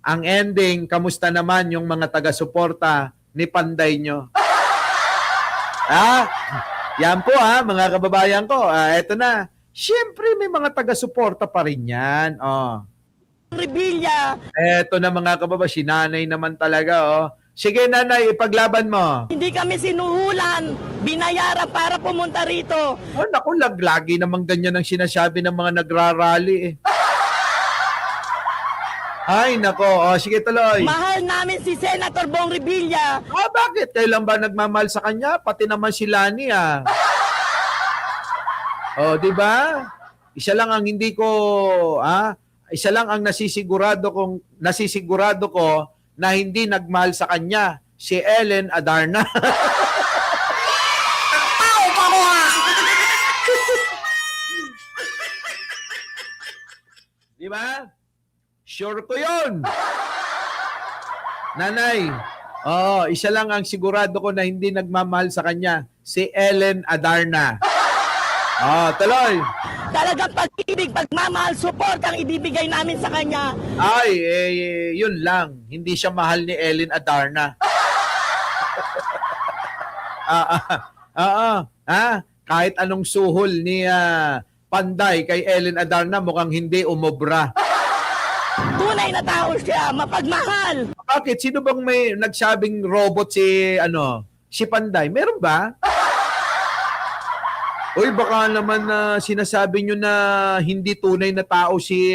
Ang ending, kamusta naman yung mga taga-suporta ni Panday nyo? Yan po mga kababayan ko. Eto na. Siyempre may mga taga-suporta pa rin yan. Revilla. Eto na mga kababayan, si nanay naman talaga. Sige nanay, ipaglaban mo. Hindi kami sinuhulan, binayaran para pumunta rito. Naku, lagi namang ganyan ang sinasabi ng mga nagrarally eh. Ay, nako. Sige, tuloy. Mahal namin si Senator Bong Revilla. Bakit? Kailan ba nagmamahal sa kanya? Pati naman si Lani, di ba? Isa lang ang hindi ko, isa lang ang nasisigurado ko na hindi nagmahal sa kanya, si Ellen Adarna. Di ba? Sure ko yun. Nanay, isa lang ang sigurado ko na hindi nagmamahal sa kanya, si Ellen Adarna. Tuloy. Talagang pag-ibig, pagmamahal, support ang ibibigay namin sa kanya. Yun lang. Hindi siya mahal ni Ellen Adarna. Kahit anong suhol ni Panday kay Ellen Adarna, mukhang hindi umobra. Tunay na tao siya, mapagmahal. Bakit? Sino bang may nagsabing robot si Panday? Meron ba? Uy, baka naman sinasabi nyo na hindi tunay na tao si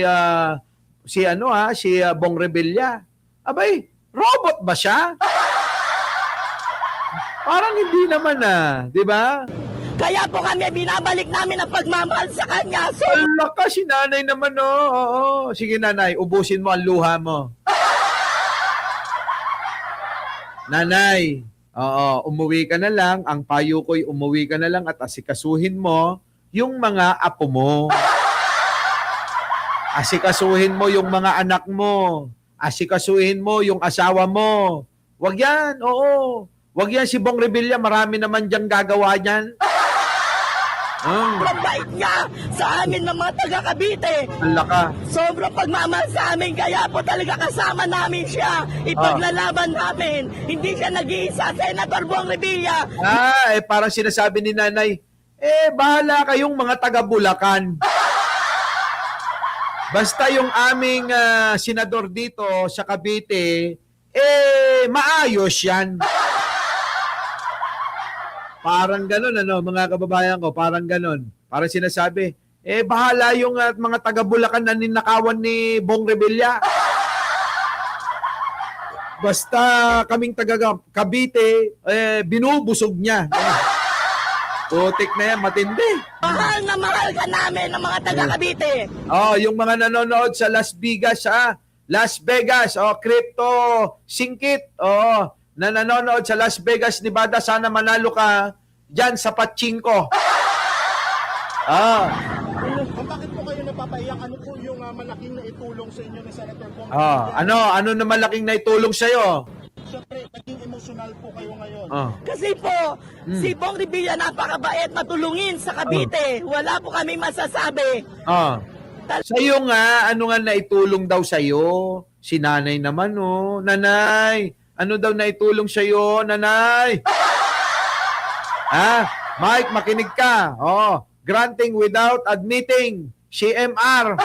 Bong Revilla. Abay, robot ba siya? Parang hindi naman di ba? Kaya po kami, binabalik namin ang pagmamahal sa kanya. So, Ala ka, si nanay naman, Oo. Sige, nanay, ubusin mo ang luha mo. Nanay, umuwi ka na lang. Ang payo ko'y umuwi ka na lang at asikasuhin mo yung mga apo mo. Asikasuhin mo yung mga anak mo. Asikasuhin mo yung asawa mo. Wag yan, Wag yan si Bong Revilla, marami naman diyang gagawa niyan. sobrang bait niya sa amin ng mga taga-Cavite. Ala ka. Sobrang pagmamahal sa amin, kaya po talaga kasama namin siya. Ipaglalaban namin. Hindi siya nag-iisa, Senator Bong Revilla. Parang sinasabi ni nanay, bahala kayong mga taga-Bulacan. Basta yung aming senador dito sa Cavite, maayos yan. Parang ganun, mga kababayan ko, parang ganun. Parang sinasabi, bahala yung mga taga-Bulacan na ninakawan ni Bong Revilla. Basta kaming taga-Cavite, binubusog niya. Putik na yan, matindi. Mahal na mahal ka namin ng mga taga-Cavite. Yung mga nanonood sa Las Vegas, Las Vegas, crypto, singkit, na nanonood sa Las Vegas, Nevada, sana manalo ka dyan sa Pachinko. Bakit po kayo napapaiyak? Ano po yung malaking naitulong sa inyo ni Senator Bong? Ano na malaking naitulong sa'yo? Siyempre, naging emotional po kayo ngayon. Kasi po, si Bong Revilla napakabait matulungin sa Cavite. Wala po kami masasabi. Sa'yo nga, ano nga naitulong daw sa'yo? Si nanay naman, Nanay, ano daw naitulong sa'yo, nanay? Mike, makinig ka. Granting without admitting. CMR.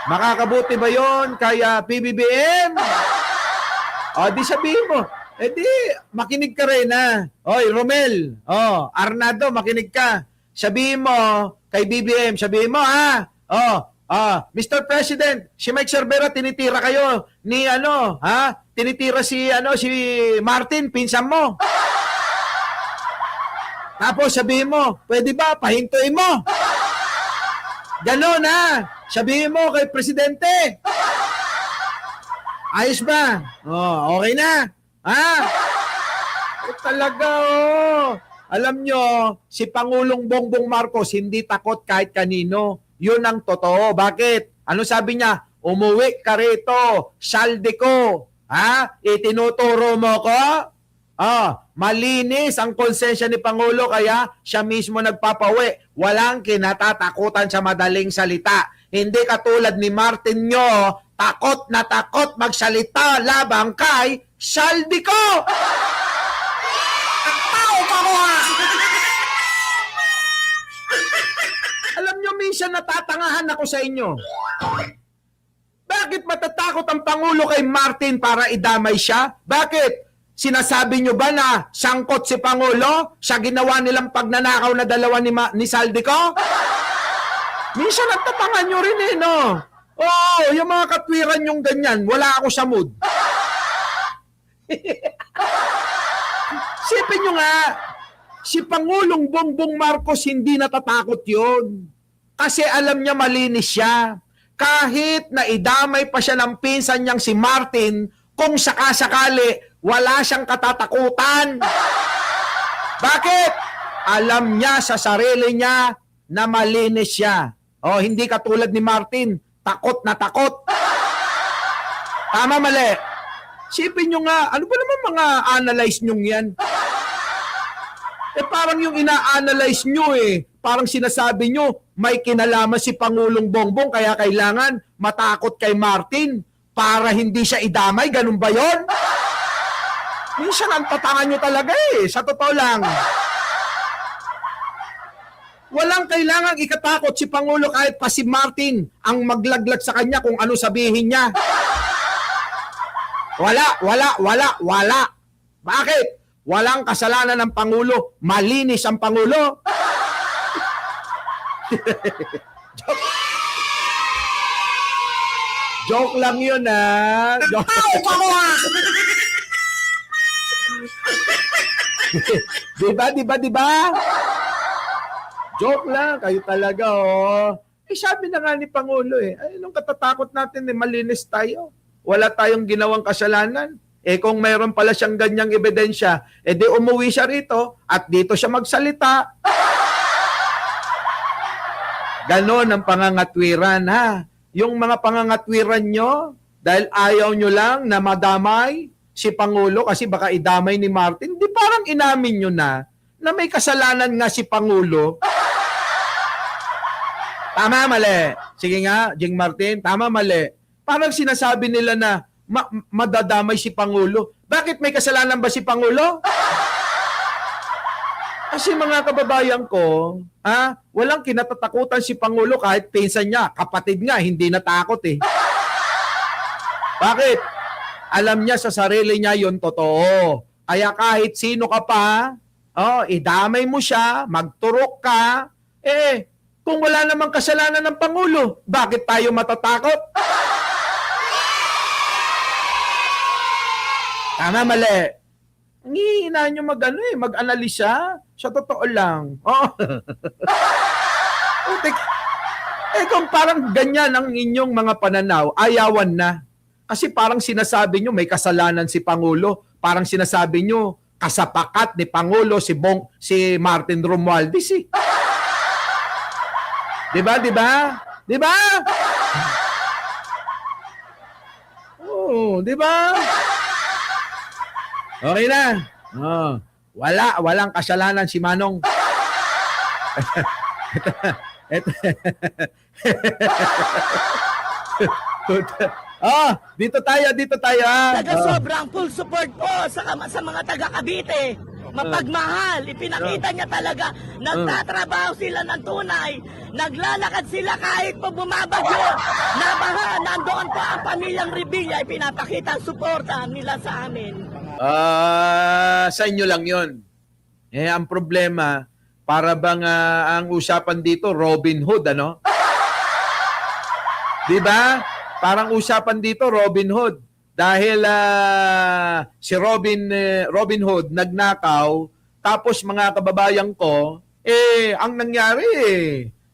Makakabuti ba yon kaya PBBM? Di sabihin mo. Di, makinig ka rin, Oy, Romel. Arnado, makinig ka. Sabihin mo, kay BBM, sabihin mo, Mr. President, si Mike Cervera tinitira kayo ni tinitira si Martin, pinsan mo. Tapos sabihin mo, pwede ba pahintuin mo? Ganon sabihin mo kay Presidente. Ayos ba? Okay na. Talaga Alam nyo, si Pangulong Bongbong Marcos hindi takot kahit kanino. Yun ang totoo. Bakit? Ano sabi niya? Umuwi ka rito. Salde ko. Itinuturo mo ko? Malinis ang konsensya ni Pangulo kaya siya mismo nagpapawi. Walang kinatatakutan sa madaling salita. Hindi katulad ni Martin nyo, takot na takot magsalita labang kay Saldico. Ang tao ka mo ha! Alam nyo, minsan natatangahan ako sa inyo. Bakit matatakot ang Pangulo kay Martin para idamay siya? Bakit? Sinasabi nyo ba na sangkot si Pangulo sa ginawa nilang pagnanakaw na dalawa ni Saldico? Minsan natatangan nyo rin eh, no? Oo, yung mga katwiran yung ganyan, wala ako sa mood. Sipin nyo nga, si Pangulong Bongbong Marcos hindi natatakot yun. Kasi alam niya malinis siya. Kahit na idamay pa siya ng pinsan niyang si Martin, kung sakasakali, wala siyang katatakutan. Bakit? Alam niya sa sarili niya na malinis siya. O, hindi katulad ni Martin, takot na takot. Tama, mali. Sipin nyo nga, ano ba naman mga analyze nyo yan? Parang yung ina-analyze nyo parang sinasabi nyo, may kinalaman si Pangulong Bongbong kaya kailangan matakot kay Martin para hindi siya idamay, ganun ba yon? Minsan ang tatangan nyo talaga sa totoo lang. Walang kailangang ikatakot si Pangulo kahit pa si Martin ang maglaglag sa kanya kung ano sabihin niya. Wala. Bakit? Walang kasalanan ng Pangulo. Malinis ang Pangulo. Joke lang yun, ha? Joke. Diba? Joke lang. Kayo talaga, oh. Sabi na nga ni Pangulo, anong katatakot natin, malinis tayo. Wala tayong ginawang kasalanan. Kung mayroon pala siyang ganyang ebidensya, di umuwi siya rito at dito siya magsalita. Ganon ang pangangatwiran, ha? Yung mga pangangatwiran nyo, dahil ayaw nyo lang na madamay si Pangulo kasi baka idamay ni Martin, di parang inamin nyo na may kasalanan nga si Pangulo. Tama, mali. Sige nga, Jing Martin, tama, mali. Parang sinasabi nila na madadamay si Pangulo. Bakit may kasalanan ba si Pangulo? Kasi mga kababayan ko, walang kinatatakutan si Pangulo kahit pinsan niya, kapatid nga, hindi natakot Bakit? Alam niya sa sarili niya yon totoo. Kaya kahit sino ka pa, idamay mo siya, magturok ka, kung wala namang kasalanan ng Pangulo, bakit tayo matatakot? Tama, mali. Ang hihinaan nyo mag-analisa. Sa totoo lang. Kung parang ganyan ang inyong mga pananaw, ayawan na. Kasi parang sinasabi nyo may kasalanan si Pangulo. Parang sinasabi nyo kasapakat ni Pangulo si Martin Romualdez Diba? Oo, diba? Okay na. Walang kasalanan si Manong. Dito tayo. Sobrang full support po sa mga taga Cavite. Mapagmahal, ipinakita niya talaga, nagtatrabaho sila ng tunay, naglalakad sila kahit po bumabagyo, nabaha, nandoon pa ang pamilyang Revilla, ipinapakita ang suporta nila sa amin. Sa inyo lang yun. Ang problema, para bang ang usapan dito, Robin Hood, ano? Diba? Parang usapan dito, Robin Hood. Dahil si Robin Hood nagnakaw, tapos mga kababayan ko, ang nangyari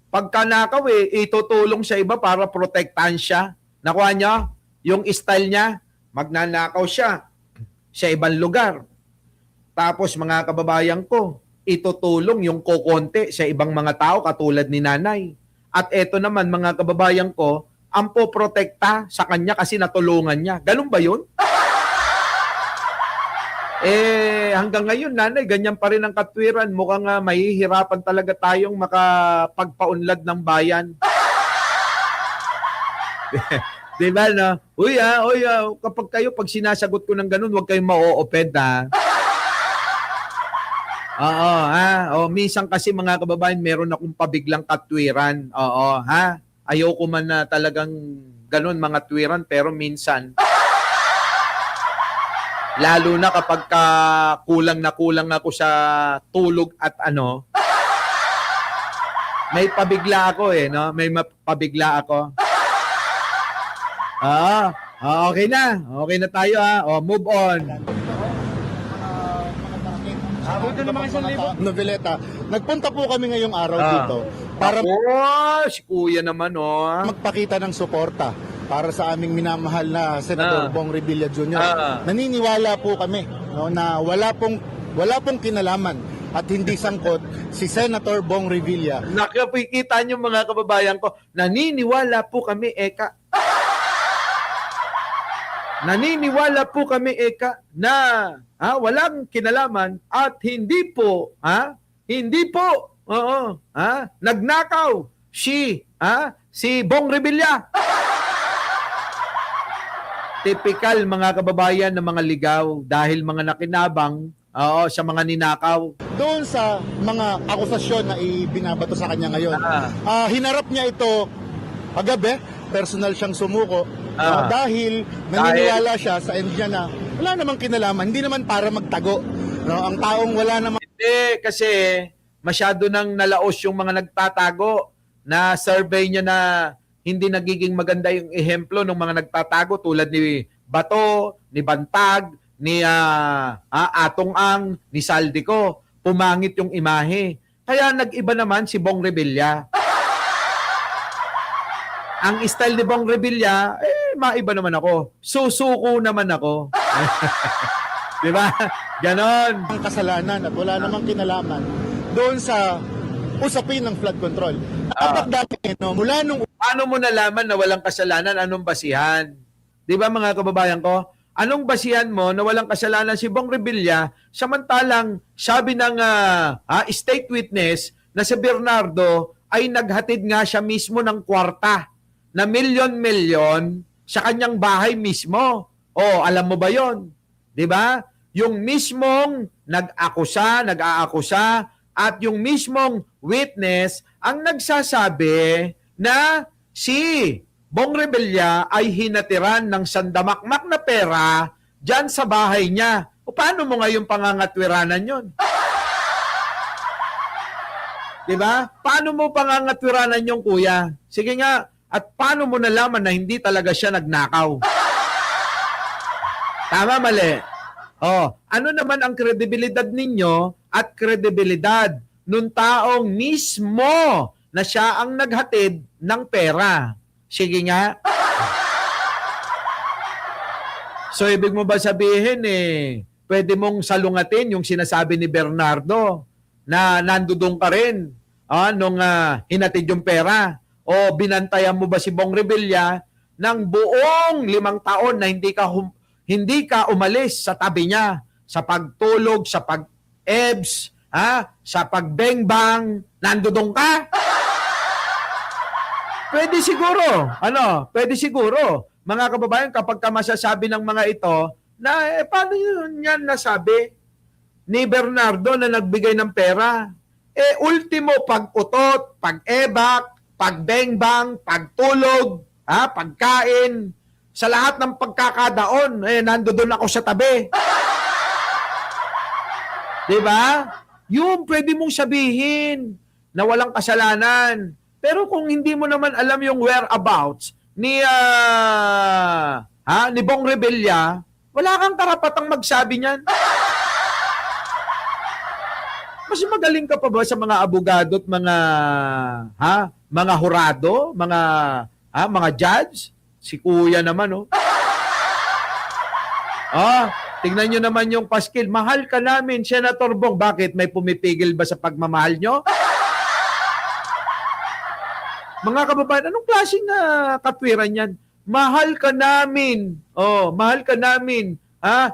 pagka nakaw itutulong sa iba para protektahan siya. Nakuha niya? Yung style niya, magnanakaw siya sa ibang lugar. Tapos mga kababayan ko, itutulong yung kokonti sa ibang mga tao katulad ni nanay. At eto naman mga kababayan ko, ang poprotekta sa kanya kasi natulungan niya. Ganun ba yun? Hanggang ngayon, nanay, ganyan pa rin ang katwiran. Mukhang mahihirapan talaga tayong makapagpaunlad ng bayan. Di ba, no? Uy, kapag pag sinasagot ko ng ganun, huwag kayong ma-o-offend, ha? Oo, ha? O, minsan kasi mga kababayan, meron akong pabiglang katwiran. Oo, ha? Ayoko man na talagang ganun mga twiran, pero minsan, lalo na kapag kulang na kulang ako sa tulog at ano, may pabigla ako no? May pabigla ako. Okay na. Okay na tayo ha. Move on. Noveleta, nagpunta po kami ngayong araw dito para Si Kuya naman magpakita ng suporta para sa aming minamahal na Senador Bong Revilla Jr. Naniniwala po kami na wala pong kinalaman at hindi sangkot si Senator Bong Revilla. Nakikita niyo mga kababayan ko, naniniwala po kami, Eka. Naniniwala po kami, Eka, na walang kinalaman at hindi po, nagnakaw si Bong Revilla. Typical mga kababayan ng mga ligaw dahil mga nakinabang sa mga ninakaw. Doon sa mga akusasyon na ibinabato sa kanya ngayon, hinarap niya ito kagabi, personal siyang sumuko dahil naniniwala siya sa end niya na wala namang kinalaman, hindi naman para magtago. Ang taong wala namang... Hindi, kasi masyado nang nalaos yung mga nagtatago na survey niya na hindi nagiging maganda yung ehemplo ng mga nagtatago tulad ni Bato, ni Bantag, ni Atong Ang, ni Saldico. Pumangit yung imahe. Kaya nag-iba naman si Bong Revilla. Ang style ni Bong Revilla, maiba naman ako. Susuko naman ako. Di ba? Ganon. Ang kasalanan at wala namang kinalaman doon sa usapin ng flood control. Mula nung... Paano mo nalaman na walang kasalanan? Anong basihan? Di ba mga kababayan ko? Anong basihan mo na walang kasalanan si Bong Revilla samantalang sabi ng state witness na si Bernardo ay naghatid nga siya mismo ng kwarta na milyon-milyon sa kanyang bahay mismo. Alam mo ba yon? Di ba? Yung mismong nag-aakusa at yung mismong witness ang nagsasabi na si Bong Revilla ay hinatiran ng sandamakmak na pera dyan sa bahay niya. Paano mo ngayon pangangatwiranan yon? Diba? Paano mo pangangatwiranan yung kuya? Sige nga, at paano mo nalaman na hindi talaga siya nagnakaw? Tama, mali. Ano naman ang kredibilidad ninyo at kredibilidad nung taong mismo na siya ang naghatid ng pera? Sige nga. So, ibig mo ba sabihin pwede mong salungatin yung sinasabi ni Bernardo na nandoon ka rin nung hinatid yung pera? O binantayan mo ba si Bong Revilla ng buong 5 taon na hindi ka umalis sa tabi niya sa pagtulog, sa pag-ebs, sa pag-bang-bang, nandoon ka? Pwede siguro. Pwede siguro. Mga kababayan, kapag ka masasabi ng mga ito, na paano yun yan nasabi ni Bernardo na nagbigay ng pera? Ultimo, pag-utot, pag-ebak, pag-bang-bang, pagtulog, pagkain, sa lahat ng pagkakadaon, nandoon ako sa tabi. Diba? Yung pwede mong sabihin na walang kasalanan. Pero kung hindi mo naman alam yung whereabouts ni Bong Revilla, wala kang karapatang magsabi niyan. Mas magaling ka pa ba sa mga abogado at mga hurado, mga judge? Si kuya naman, tignan nyo naman yung paskil. Mahal ka namin, Senator Bong. Bakit? May pumipigil ba sa pagmamahal nyo? Mga kababayan, anong klaseng katwiran yan? Mahal ka namin. Mahal ka namin.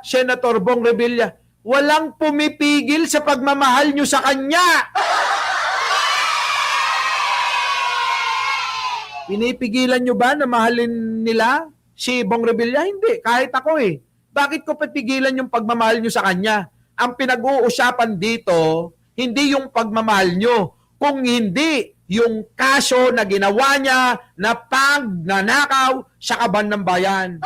Senator Bong Revilla. Walang pumipigil sa pagmamahal nyo sa kanya. Pinipigilan nyo ba na mahalin nila si Bong Revilla? Hindi. Kahit ako eh. Bakit ko pipigilan yung pagmamahal nyo sa kanya? Ang pinag-uusapan dito, hindi yung pagmamahal nyo. Kung hindi, yung kaso na ginawa niya na pagnanakaw sa kaban ng bayan.